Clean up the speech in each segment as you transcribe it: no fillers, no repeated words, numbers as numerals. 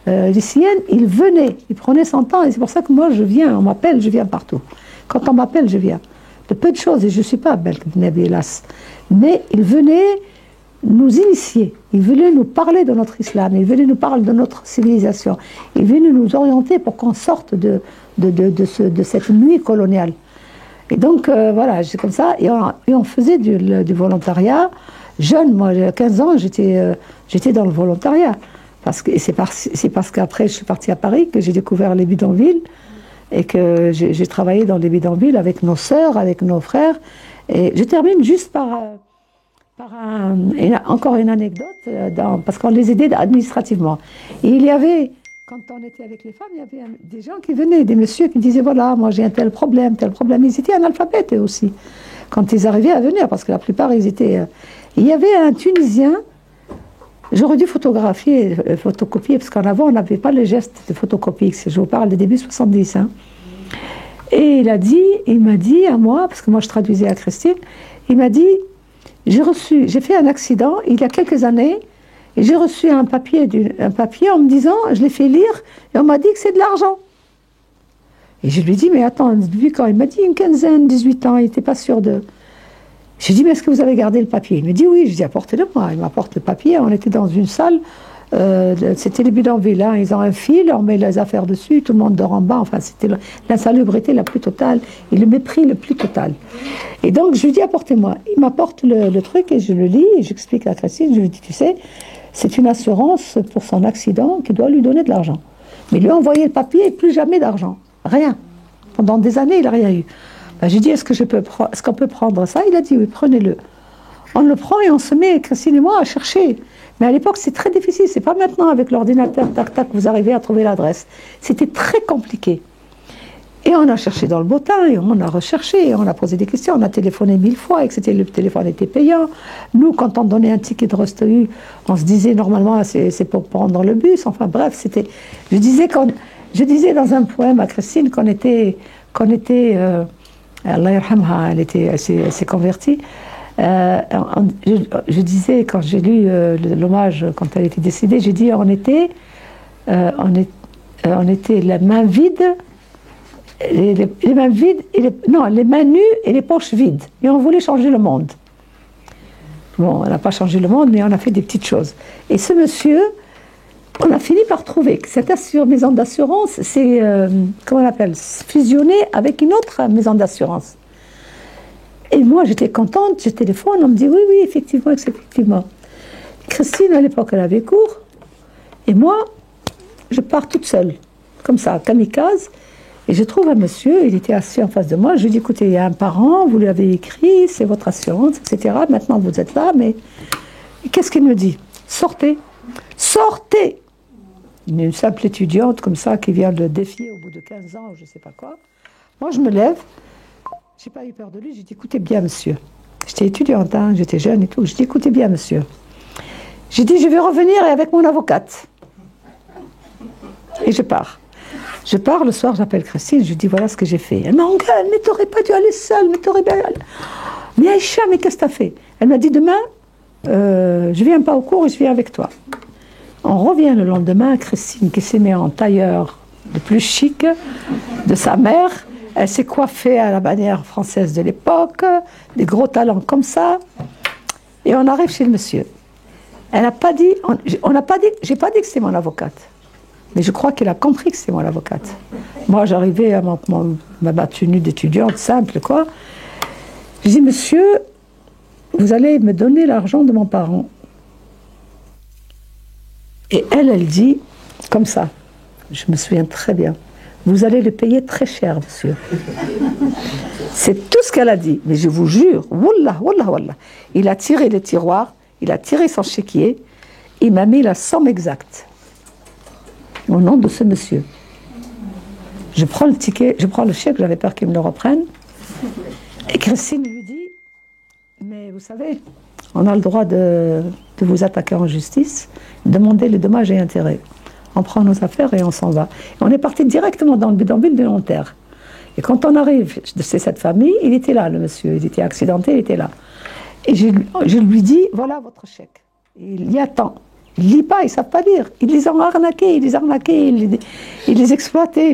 lycéenne, il venait, il prenait son temps, et c'est pour ça que moi je viens, on m'appelle, je viens partout. Quand on m'appelle, je viens. De peu de choses, et je ne suis pas belle, hélas. Mais il venait nous initier, il venait nous parler de notre islam, il venait nous parler de notre civilisation, il venait nous orienter pour qu'on sorte de cette nuit coloniale. Et donc, voilà, c'est comme ça, et on faisait du volontariat. Jeune, moi, j'ai 15 ans, j'étais dans le volontariat. C'est parce qu'après, je suis partie à Paris que j'ai découvert les bidonvilles et que j'ai travaillé dans les bidonvilles avec nos sœurs, avec nos frères. Et je termine juste par encore une anecdote, parce qu'on les aidait administrativement. Et il y avait, quand on était avec les femmes, il y avait des gens qui venaient, des messieurs qui disaient, voilà, moi j'ai un tel problème. Ils étaient analphabètes eux aussi, quand ils arrivaient à venir, parce que la plupart, ils étaient... Il y avait un Tunisien, j'aurais dû photocopier, parce qu'avant, on n'avait pas le geste de photocopie, je vous parle des débuts 70. Hein. Et il m'a dit à moi, parce que moi je traduisais à Christine, il m'a dit, j'ai fait un accident il y a quelques années, et j'ai reçu un papier en me disant, je l'ai fait lire, et on m'a dit que c'est de l'argent. Et je lui ai dit, mais attends, depuis quand? Il m'a dit une quinzaine, 18 ans, il n'était pas sûr de... J'ai dit, mais est-ce que vous avez gardé le papier? Il me dit, oui. Je dis, apportez-le-moi. Il m'apporte le papier. On était dans une salle, c'était les bidonvilles, hein. Ils ont un fil, on met les affaires dessus, tout le monde dort en bas. Enfin, c'était l'insalubrité la plus totale et le mépris le plus total. Et donc, je lui dis, apportez-moi. Il m'apporte le truc et je le lis et j'explique à Christine. Je lui dis, tu sais, c'est une assurance pour son accident qui doit lui donner de l'argent. Mais lui a envoyé le papier et plus jamais d'argent. Rien. Pendant des années, il n'a rien eu. Ben, j'ai dit, est-ce qu'on peut prendre ça? Il a dit, oui, prenez-le. On le prend et on se met, Christine et moi, à chercher. Mais à l'époque, c'est très difficile. C'est pas maintenant avec l'ordinateur, tac, tac, vous arrivez à trouver l'adresse. C'était très compliqué. Et on a cherché dans le bottin, et on a recherché, et on a posé des questions, on a téléphoné 1000 fois, et que le téléphone était payant. Nous, quand on donnait un ticket de Rosteu, on se disait, normalement, c'est pour prendre le bus. Enfin, bref, c'était... Je disais dans un poème à Christine qu'on était Allah yarhamha, elle s'est convertie. Je disais, quand j'ai lu l'hommage, quand elle était décédée, j'ai dit, on était la main vide, les mains vides, les mains nues et les poches vides. Et on voulait changer le monde. Bon, on n'a pas changé le monde, mais on a fait des petites choses. Et ce monsieur, on a fini par trouver que cette maison d'assurance, c'est, comment on appelle, fusionné avec une autre maison d'assurance. Et moi, j'étais contente, je téléphone, on me dit, oui, effectivement. Christine, à l'époque, elle avait cours, et moi, je pars toute seule, comme ça, kamikaze, et je trouve un monsieur, il était assis en face de moi, je lui dis, écoutez, il y a un parent, vous lui avez écrit, c'est votre assurance, etc., maintenant vous êtes là, mais qu'est-ce qu'il me dit? Sortez! Une simple étudiante comme ça qui vient de défier au bout de 15 ans, je ne sais pas quoi. Moi, je me lève, je n'ai pas eu peur de lui, j'ai dit, écoutez bien, monsieur. J'étais étudiante, hein, j'étais jeune et tout. J'ai dit, écoutez bien, monsieur. J'ai dit, je vais revenir avec mon avocate. Et je pars. Je pars, le soir, j'appelle Christine, je lui dis, voilà ce que j'ai fait. Elle m'engueule, mais t'aurais pas dû aller seule, mais t'aurais bien... Mais Aïcha, mais qu'est-ce que t'as fait? Elle m'a dit, demain, je viens pas au cours et je viens avec toi. On revient le lendemain, Christine qui s'est mise en tailleur le plus chic de sa mère. Elle s'est coiffée à la manière française de l'époque, des gros talons comme ça. Et on arrive chez le monsieur. Elle n'a pas dit, j'ai pas dit que c'était mon avocate. Mais je crois qu'elle a compris que c'était mon avocate. Moi, j'arrivais à ma tenue d'étudiante simple, quoi. Je dis, monsieur, vous allez me donner l'argent de mon parent. Et elle dit, comme ça, je me souviens très bien, vous allez le payer très cher, monsieur. C'est tout ce qu'elle a dit. Mais je vous jure, wallah. Il a tiré le tiroir, il a tiré son chéquier, il m'a mis la somme exacte. Au nom de ce monsieur. Je prends le ticket, je prends le chèque, j'avais peur qu'il me le reprenne. Et Christine lui dit, mais vous savez, on a le droit de vous attaquer en justice, demander les dommages et intérêts. On prend nos affaires et on s'en va. Et on est parti directement dans le bidonville de Nanterre. Et quand on arrive chez cette famille, il était là, le monsieur. Il était accidenté, il était là. Et je lui dis, voilà votre chèque. Il y attend. Ils ne lisent pas, ils ne savent pas lire. Ils les ont arnaqués, ils les exploitaient.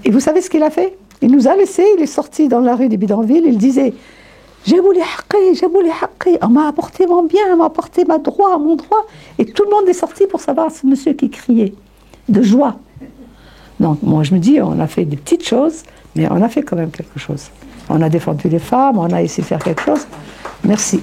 Et vous savez ce qu'il a fait? Il nous a laissés, il est sorti dans la rue des bidonvilles, il disait « J'ai voulu haqqi, on m'a apporté mon bien, on m'a apporté mon droit. » Et tout le monde est sorti pour savoir ce monsieur qui criait, de joie. Donc moi je me dis, on a fait des petites choses, mais on a fait quand même quelque chose. On a défendu les femmes, on a essayé de faire quelque chose. Merci.